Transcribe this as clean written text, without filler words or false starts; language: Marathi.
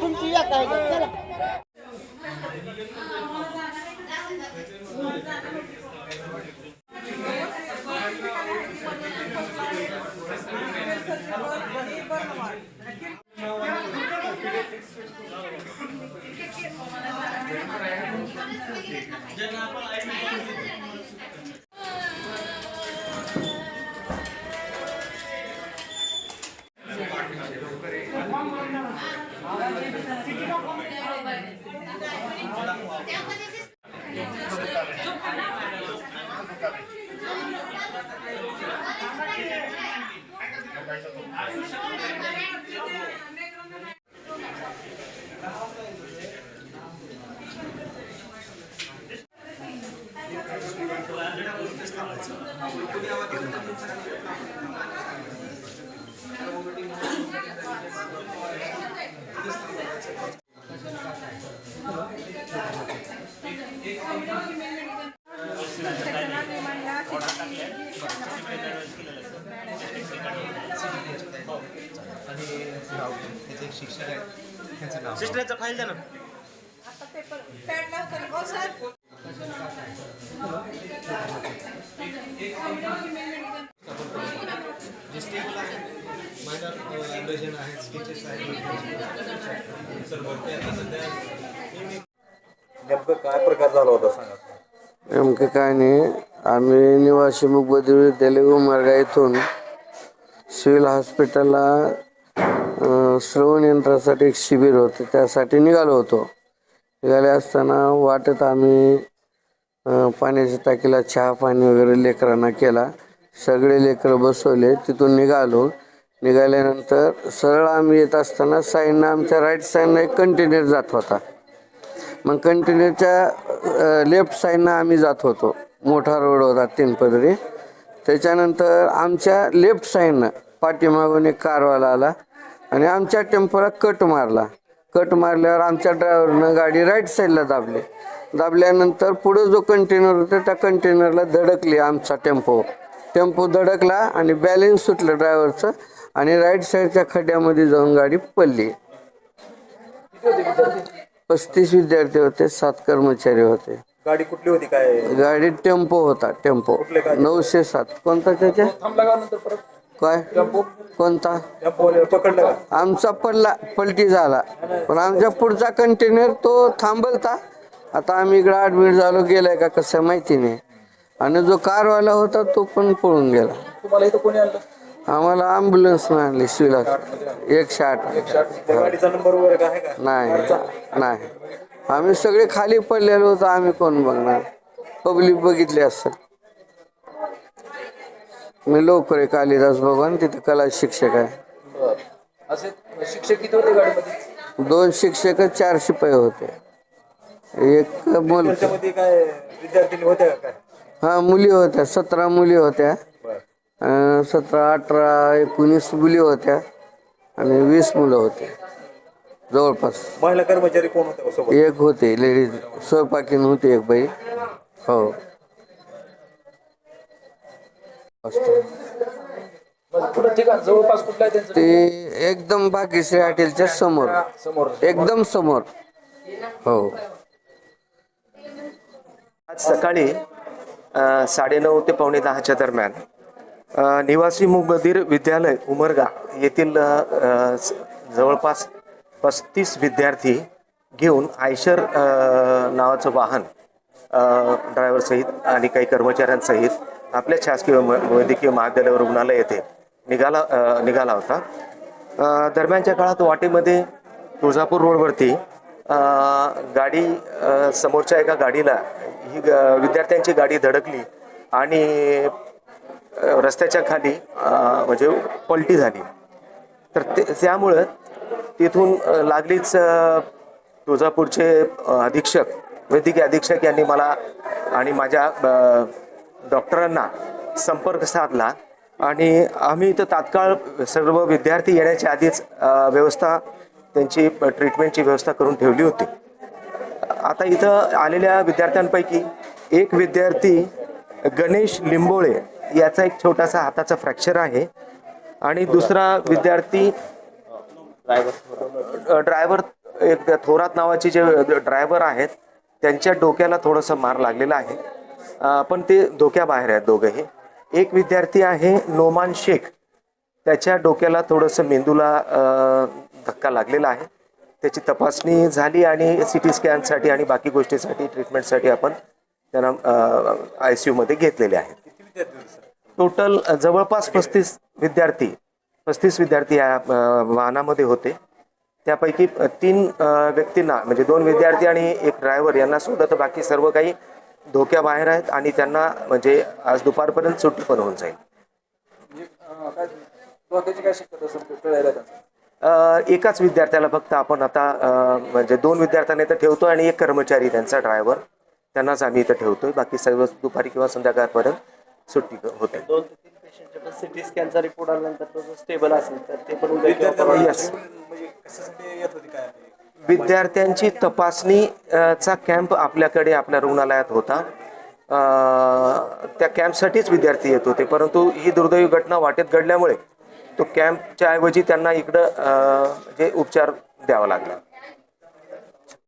तुमची येत आहे. सिस्टरचा फाईल द्या ना. आता पेपर पॅड लावतो हो सर. नेमकं काय प्रकार झाला होता सांगा. नेमकं काय नाही, आम्ही निवासी मुकबधीर विद्यालय उमरगा इथून सिव्हिल हॉस्पिटलला श्रवण यंत्रासाठी एक शिबिर होते, त्यासाठी निघालो होतो. निघाले असताना वाटेत आम्ही पाण्याच्या टाकीला चहा पाणी वगैरे लेकरांना केला. सगळे लेकरं बसवले. तिथून निघाल्यानंतर सरळ आम्ही येत असताना साईडनं आमच्या राईट साईडनं एक कंटेनर जात होता. मग कंटेनरच्या लेफ्ट साईडनं आम्ही जात होतो. मोठा रोड होता 3 पदरी. त्याच्यानंतर आमच्या लेफ्ट साईडनं पाठीमागून एक कारवाला आला आणि आमच्या टेम्पोला कट मारला. कट मारल्यावर आमच्या ड्रायव्हरनं गाडी राईट साईडला दाबल्यानंतर पुढं जो कंटेनर होता त्या कंटेनरला धडकली आमचा टेम्पो धडकला आणि बॅलेन्स सुटलं ड्रायव्हरचं आणि राईट साईडच्या खड्ड्यामध्ये जाऊन गाडी पडली. 35 विद्यार्थी होते, 7 कर्मचारी होते. गाडी कुठली होती काय? गाडी टेम्पो होता. टेम्पो 907. कोणता त्याच्या काय कोणता पकडला? आमचा पलटी झाला, पण आमच्या पुढचा कंटेनर तो थांबलता. आता आम्ही इकडे ॲडमिट झालो, गेलाय का कसं माहिती नाही. आणि जो कारवाला होता तो पण पळून गेला. तुम्हाला इथं कोणी आणलं? आम्हाला ॲम्ब्युलन्स आणली सिव्हिल 108. गाडीचा नंबर वगैरे काय आहे का? नाही. आम्ही सगळे खाली पडलेलो होतो. आम्ही कोण बघणार, पब्लिक बघितली असेल. मी लवकर आहे कालिदास भगवान, तिथे कला शिक्षक आहे. असे शिक्षक किती होते गाडीमध्ये? 2 शिक्षक, 4 शिपाई होते. एक मुल काय विद्यार्थी होत्या काय? हा, मुली होत्या. 17 मुली होत्या. 17, 18, 19 मुली होत्या आणि 20 मुलं होते जवळपास. महिला कर्मचारी कोण होते? एक होते लेडीज, स्वयंपाकीन होती एक बाई. हो. जवळपास कुठला ते एकदम भाग्यश्री हॉटेलच्या समोर एकदम समोर. हो. आज सकाळी 9:30 ते 9:45 दरम्यान निवासी मूकबधीर विद्यालय उमरगा येथील जवळपास 35 विद्यार्थी घेऊन आयशर नावाचं वाहन ड्रायव्हरसहित आणि काही कर्मचाऱ्यांसहित आपल्या शासकीय वैद्यकीय महाविद्यालय रुग्णालय येथे निघाला होता. दरम्यानच्या काळात वाटेमध्ये तुळजापूर रोडवरती गाडी समोरच्या एका गाडीला ही विद्यार्थ्यांची गाडी धडकली आणि रस्त्याच्या खाली म्हणजे पलटी झाली. तर त्यामुळं तिथून लागलीच तुळजापूरचे वैद्यकीय अधीक्षक यांनी मला आणि माझ्या डॉक्टरांना संपर्क साधला आणि आम्ही इथं तात्काळ सर्व विद्यार्थी येण्याच्या आधीच व्यवस्था त्यांची ट्रीटमेंटची व्यवस्था करून ठेवली होती. आता इथं आलेल्या विद्यार्थ्यांपैकी एक विद्यार्थी गणेश लिंबोळे याचा एक छोटासा हाताचा फ्रॅक्चर आहे आणि दुसरा विद्यार्थी ड्रायव्हर एक थोरात नावाचे जे ड्रायव्हर आहेत त्यांच्या डोक्याला थोडंसं मार लागलेला आहे, पण ते धोक्याबाहेर आहेत दोघंही. एक विद्यार्थी आहे नोमान शेख, त्याच्या डोक्याला थोडंसं मेंदूला धक्का लागलेला आहे. त्याची तपासणी झाली आणि CT स्कॅनसाठी आणि बाकी गोष्टीसाठी ट्रीटमेंटसाठी आपण त्यांना ICU मध्ये घेतलेले आहेत. टोटल जवळपास 35 विद्यार्थी या वाहनामध्ये होते. त्यापैकी 3 व्यक्तींना म्हणजे 2 विद्यार्थी आणि एक ड्रायव्हर यांना सोडलं तर बाकी सर्व काही धोक्याबाहेर आहेत आणि त्यांना म्हणजे आज दुपारपर्यंत सुट्टी पण होऊन जाईल. डोक्याची काय शक्यता असेल कळायला त्यांचं? एकाच विद्यार्थ्याला फक्त आपण आता म्हणजे 2 विद्यार्थ्यांना इथं ठेवतो आणि एक कर्मचारी त्यांचा ड्रायव्हर त्यांनाच आम्ही इथं ठेवतोय. बाकी सर्व दुपारी किंवा संध्याकाळपर्यंत सुट्टी होते. 2 ते 3 पेशंटच्या CT स्कॅनचा रिपोर्ट आल्यानंतर तो स्टेबल असेल तर ते पण विद्यार्थ्यांना म्हणजे कशासाठी येत होती काय? विद्यार्थ्यांची तपासणी चा कॅम्प आपल्याकडे आपल्या रुग्णालयात होता. त्या कॅम्पसाठीच विद्यार्थी येत होते, परंतु ही दुर्दैवी घटना वाटेत घडल्यामुळे तो कॅम्पच्या ऐवजी त्यांना इकडं म्हणजे उपचार द्यावा लागला.